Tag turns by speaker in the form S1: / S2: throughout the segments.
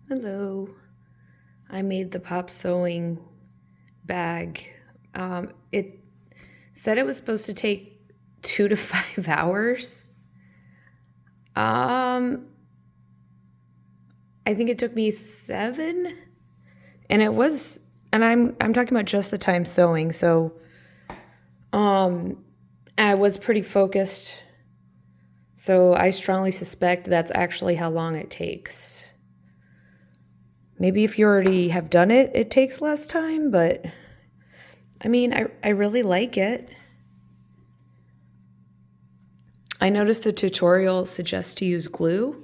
S1: Hello. I made the pop sewing bag. It said it was supposed to take 2 to 5 hours. Um, I think it took me 7, and it was, and I'm talking about just the time sewing. So, um, I was pretty focused. So I strongly suspect that's actually how long it takes. Maybe if you already have done it, it takes less time, but I mean, I really like it. I noticed the tutorial suggests to use glue.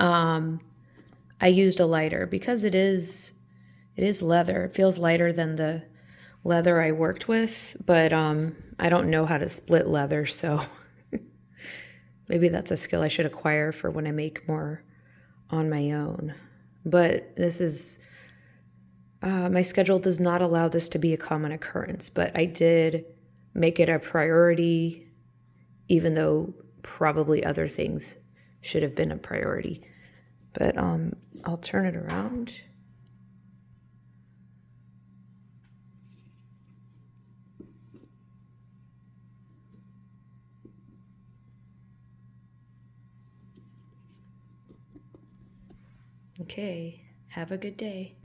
S1: I used a lighter because it is leather. It feels lighter than the leather I worked with, but I don't know how to split leather, so maybe that's a skill I should acquire for when I make more on my own. But this is my schedule does not allow this to be a common occurrence, but I did make it a priority, even though probably other things should have been a priority. But I'll turn it around. Okay, have a good day.